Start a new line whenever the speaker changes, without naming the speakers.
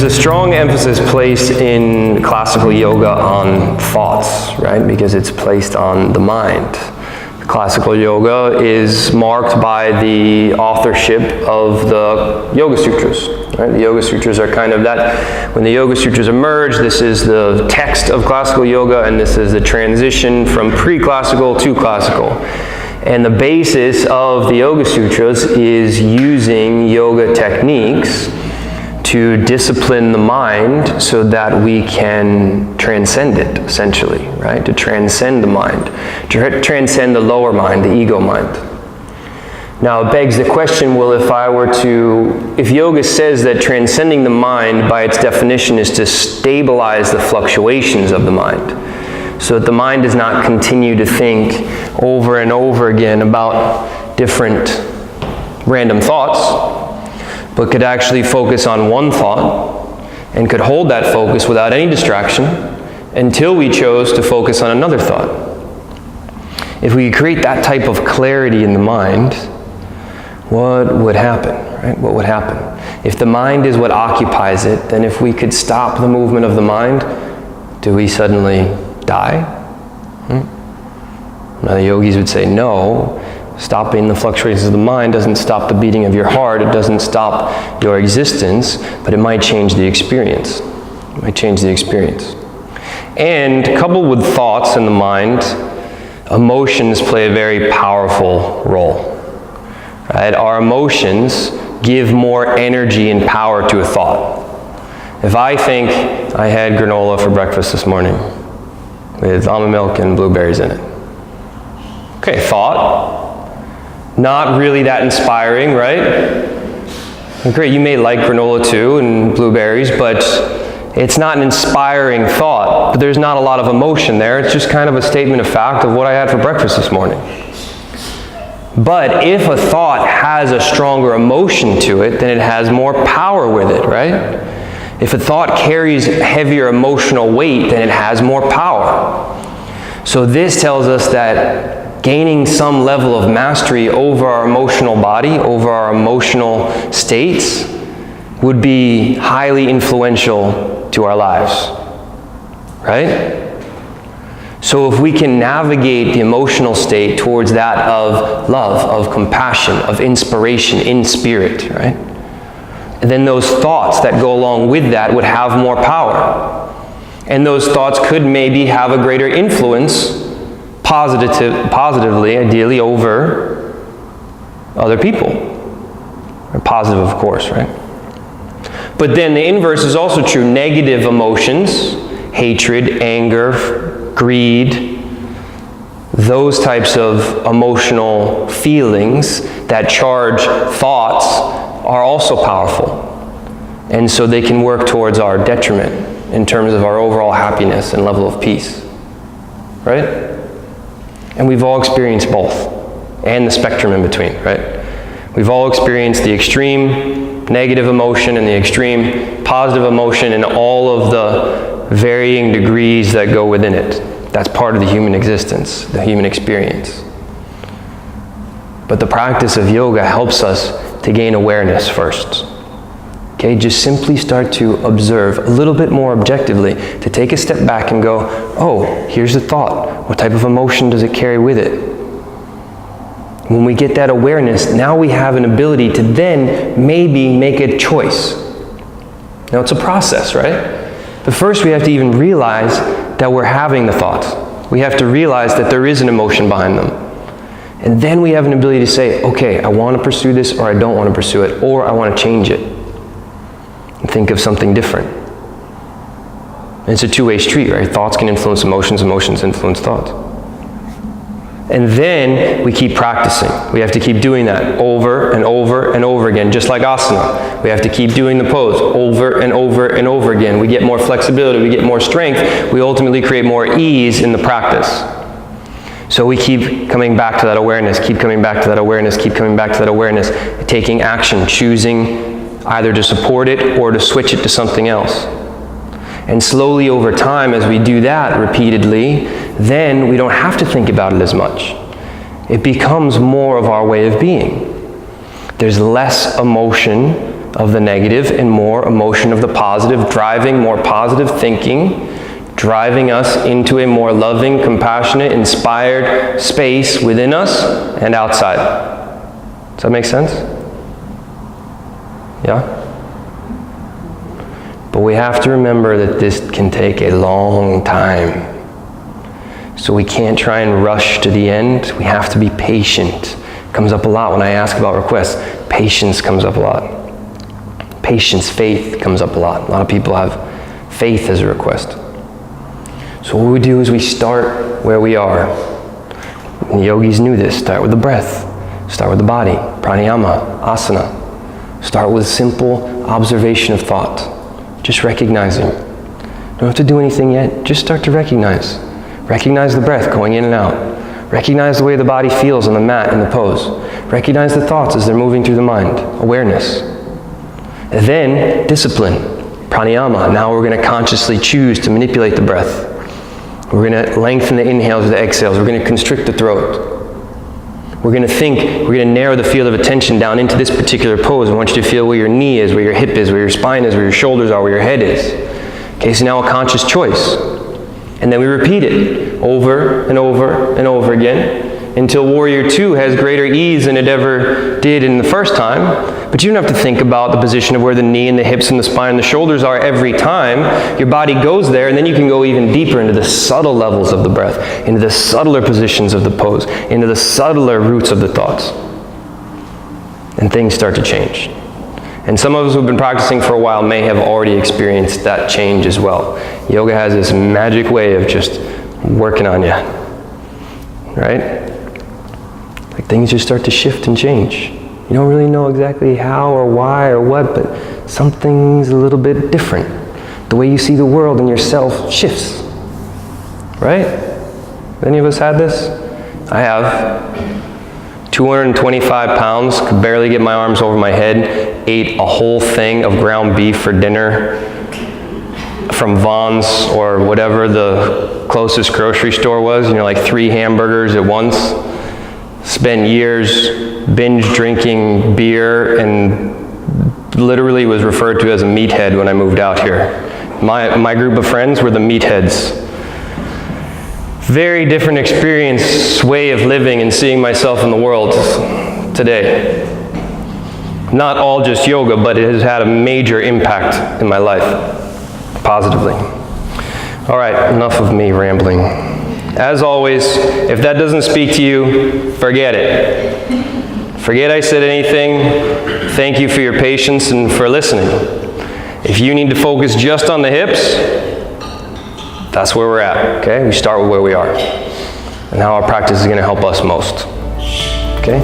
there's a strong emphasis placed in classical yoga on thoughts, right? Because it's placed on the mind. Classical yoga is marked by the authorship of the Yoga Sutras. Right? The Yoga Sutras are kind of that. When the Yoga Sutras emerge, this is the text of classical yoga, and this is the transition from pre-classical to classical. And the basis of the Yoga Sutras is using yoga techniques to discipline the mind so that we can transcend it, essentially, right? To transcend the mind, to transcend the lower mind, the ego mind. Now it begs the question, well, if yoga says that transcending the mind by its definition is to stabilize the fluctuations of the mind, so that the mind does not continue to think over and over again about different random thoughts, but could actually focus on one thought and could hold that focus without any distraction until we chose to focus on another thought. If we create that type of clarity in the mind, what would happen, right? What would happen? If the mind is what occupies it, then if we could stop the movement of the mind, do we suddenly die? Now the yogis would say no. Stopping the fluctuations of the mind doesn't stop the beating of your heart, it doesn't stop your existence, but it might change the experience. It might change the experience. And coupled with thoughts in the mind, emotions play a very powerful role. Right? Our emotions give more energy and power to a thought. If I think I had granola for breakfast this morning with almond milk and blueberries in it. Okay, thought. Not really that inspiring, right? Great, you may like granola too and blueberries, but it's not an inspiring thought. But there's not a lot of emotion there. It's just kind of a statement of fact of what I had for breakfast this morning. But if a thought has a stronger emotion to it, then it has more power with it, right? If a thought carries heavier emotional weight, then it has more power. So this tells us that gaining some level of mastery over our emotional body, over our emotional states, would be highly influential to our lives, right? So if we can navigate the emotional state towards that of love, of compassion, of inspiration in spirit, right? And then those thoughts that go along with that would have more power. And those thoughts could maybe have a greater influence positively, ideally, over other people. Or positive, of course, right? But then the inverse is also true. Negative emotions, hatred, anger, greed, those types of emotional feelings that charge thoughts are also powerful. And so they can work towards our detriment in terms of our overall happiness and level of peace. Right? And we've all experienced both, and the spectrum in between, right? We've all experienced the extreme negative emotion and the extreme positive emotion and all of the varying degrees that go within it. That's part of the human existence, the human experience. But the practice of yoga helps us to gain awareness first. Okay, just simply start to observe a little bit more objectively, to take a step back and go, oh, here's the thought. What type of emotion does it carry with it? When we get that awareness, now we have an ability to then maybe make a choice. Now it's a process, right? But first we have to even realize that we're having the thoughts. We have to realize that there is an emotion behind them. And then we have an ability to say, okay, I want to pursue this, or I don't want to pursue it, or I want to change it. And think of something different. And it's a two-way street, right? Thoughts can influence emotions, emotions influence thoughts. And then we keep practicing. We have to keep doing that over and over and over again, just like asana. We have to keep doing the pose over and over and over again. We get more flexibility, we get more strength, we ultimately create more ease in the practice. So we keep coming back to that awareness, keep coming back to that awareness, keep coming back to that awareness, taking action, choosing either to support it or to switch it to something else. And slowly over time, as we do that repeatedly, then we don't have to think about it as much. It becomes more of our way of being. There's less emotion of the negative and more emotion of the positive, driving more positive thinking, driving us into a more loving, compassionate, inspired space within us and outside. Does that make sense? Yeah? But we have to remember that this can take a long time. So we can't try and rush to the end. We have to be patient. It comes up a lot when I ask about requests. Patience comes up a lot. Patience, faith comes up a lot. A lot of people have faith as a request. So what we do is we start where we are. And the yogis knew this. Start with the breath. Start with the body. Pranayama, asana. Start with simple observation of thought. Just recognizing. You don't have to do anything yet. Just start to recognize. Recognize the breath going in and out. Recognize the way the body feels on the mat in the pose. Recognize the thoughts as they're moving through the mind. Awareness. And then, discipline. Pranayama. Now we're going to consciously choose to manipulate the breath. We're going to lengthen the inhales with the exhales. We're going to constrict the throat. We're going to think, we're going to narrow the field of attention down into this particular pose. I want you to feel where your knee is, where your hip is, where your spine is, where your shoulders are, where your head is. Okay, so now a conscious choice. And then we repeat it over and over and over again until Warrior 2 has greater ease than it ever did in the first time. But you don't have to think about the position of where the knee and the hips and the spine and the shoulders are every time. Your body goes there, and then you can go even deeper into the subtle levels of the breath, into the subtler positions of the pose, into the subtler roots of the thoughts. And things start to change. And some of us who've been practicing for a while may have already experienced that change as well. Yoga has this magic way of just working on you, right? Like things just start to shift and change. You don't really know exactly how or why or what, but something's a little bit different. The way you see the world and yourself shifts, right? Any of us had this? I have. 225 pounds, could barely get my arms over my head, ate a whole thing of ground beef for dinner from Vaughn's or whatever the closest grocery store was, like 3 hamburgers at once. Spent years binge drinking beer and literally was referred to as a meathead when I moved out here. My group of friends were the meatheads. Very different experience, way of living and seeing myself in the world today. Not all just yoga, but it has had a major impact in my life, positively. All right, enough of me rambling. As always, if that doesn't speak to you, forget it. Forget I said anything. Thank you for your patience and for listening. If you need to focus just on the hips, that's where we're at, okay? We start with where we are and how our practice is going to help us most, okay?